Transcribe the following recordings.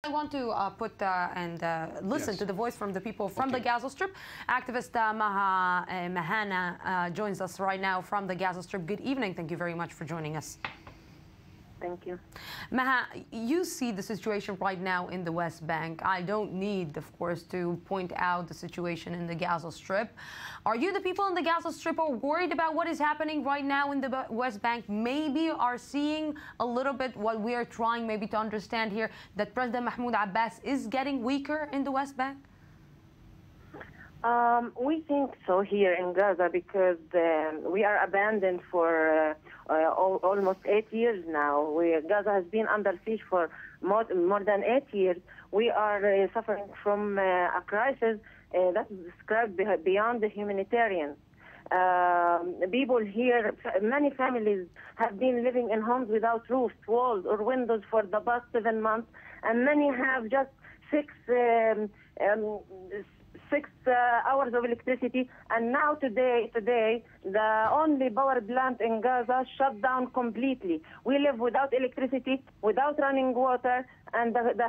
I want to put and listen to the voice from the people from the Gaza Strip. Activist Maha Mehanna joins us right now from the Gaza Strip. Good evening. Thank you very much for joining us. Thank you. Maha, you see the situation right now in the West Bank. I don't need, of course, to point out the situation in the Gaza Strip. Are you, the people in the Gaza Strip, are worried about what is happening right now in the West Bank? Maybe are seeing a little bit what we are trying maybe to understand here, that President Mahmoud Abbas is getting weaker in the West Bank? We think so here in Gaza because we are abandoned for almost 8 years now. Gaza has been under siege for more than 8 years. We are suffering from a crisis that is described beyond the humanitarian. People here, many families have been living in homes without roofs, walls, or windows for the past 7 months, and many have just six hours of electricity, and now today the only power plant in Gaza shut down completely. We live without electricity, without running water, and the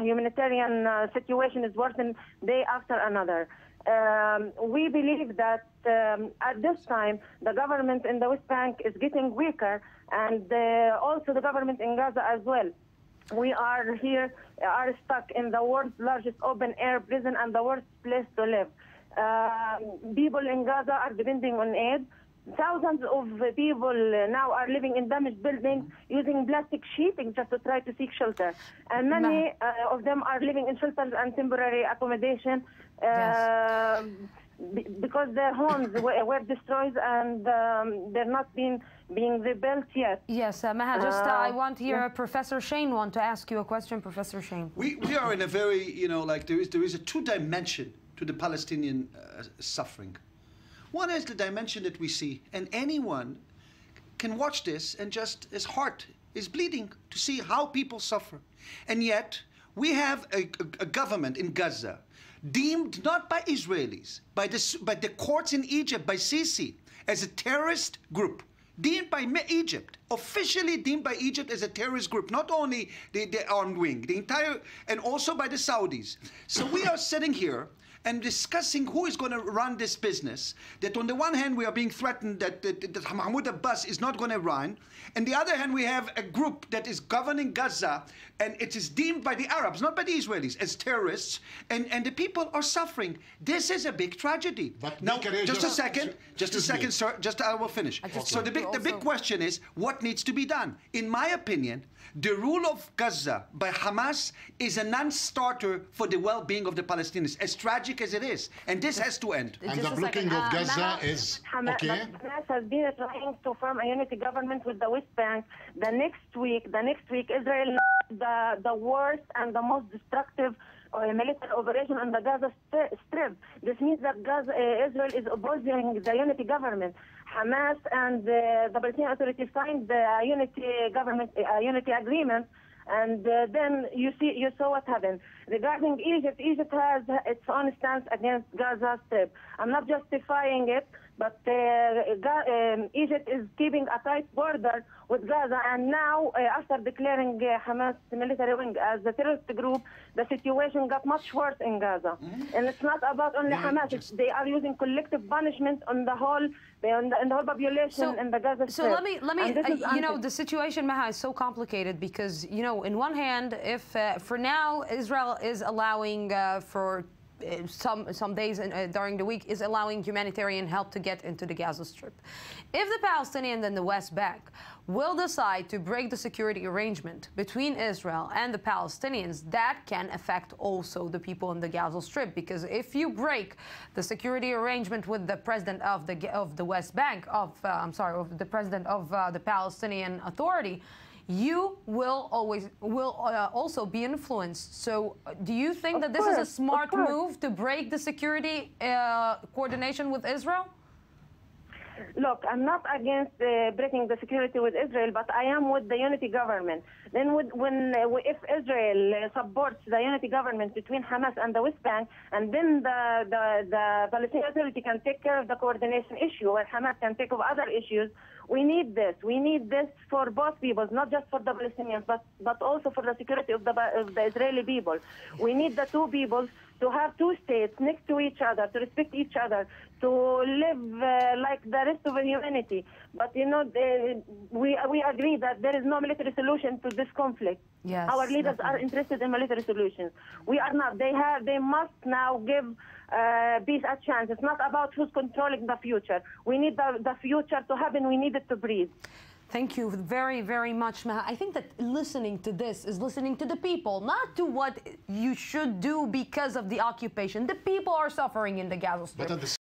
humanitarian situation is worsening day after another. We believe that at this time the government in the West Bank is getting weaker, and also the government in Gaza as well. We are stuck in the world's largest open-air prison and the worst place to live. People in Gaza are depending on aid. Thousands of people now are living in damaged buildings using plastic sheeting just to try to seek shelter. And many of them are living in shelters and temporary accommodation because their homes were destroyed and they're not being rebuilt yet. Yes, Maha, just I want here Professor Shane want to ask you a question. Professor Shane. We are in a very, there is a two-dimension to the Palestinian suffering. One is the dimension that we see, and anyone can watch this and just his heart is bleeding to see how people suffer. And yet we have a government in Gaza deemed not by Israelis, by the courts in Egypt, by Sisi, as a terrorist group. Deemed by Egypt, officially deemed by Egypt as a terrorist group, not only the armed wing, the entire, and also by the Saudis. So we are sitting here and discussing who is going to run this business, that on the one hand we are being threatened that Mahmoud Abbas is not going to run, and the other hand we have a group that is governing Gaza, and it is deemed by the Arabs, not by the Israelis, as terrorists, and the people are suffering. This is a big tragedy. But now, just a second, sir, I will finish. So the big question is, what needs to be done? In my opinion, the rule of Gaza by Hamas is a non-starter for the well-being of the Palestinians, as tragic as it is, and this has to end. And the blocking of Gaza is okay? Hamas has been trying to form a unity government with the West Bank. The next week, Israel the worst and the most destructive military operation on the Gaza Strip. This means that Israel is opposing the unity government. Hamas and the Palestinian Authority signed the unity agreement, and then you saw what happened. Regarding Egypt, Egypt has its own stance against Gaza Strip. I'm not justifying it, but Egypt is keeping a tight border with Gaza, and now after declaring Hamas military wing as a terrorist group, the situation got much worse in Gaza. And it's not about only Hamas. They are using collective punishment on the whole population in the Gaza Strip. So let me the situation, Maha, is so complicated because, in one hand, if for now Israel is allowing for some days during the week is allowing humanitarian help to get into the Gaza Strip. If the Palestinians in the West Bank will decide to break the security arrangement between Israel and the Palestinians, that can affect also the people in the Gaza Strip, because if you break the security arrangement with the president of the West Bank, of the president of the Palestinian Authority, you will also be influenced. So do you think that this is a smart move to break the security coordination with Israel? Look, I'm not against breaking the security with Israel, but I am with the unity government. Then if Israel supports the unity government between Hamas and the West Bank, and then the Palestinian Authority can take care of the coordination issue, where Hamas can take over other issues, We need this. We need this for both peoples, not just for the Palestinians, but also for the security of the Israeli people. We need the two peoples to have two states next to each other, to respect each other, to live like the rest of humanity. But, you know, we agree that there is no military solution to this conflict. Yes, our leaders are interested in military solutions. We are not. They must now give peace a chance. It's not about who's controlling the future. We need the future to happen. We need it to breathe. Thank you very, very much, Maha. I think that listening to this is listening to the people, not to what you should do because of the occupation. The people are suffering in the Gaza Strip.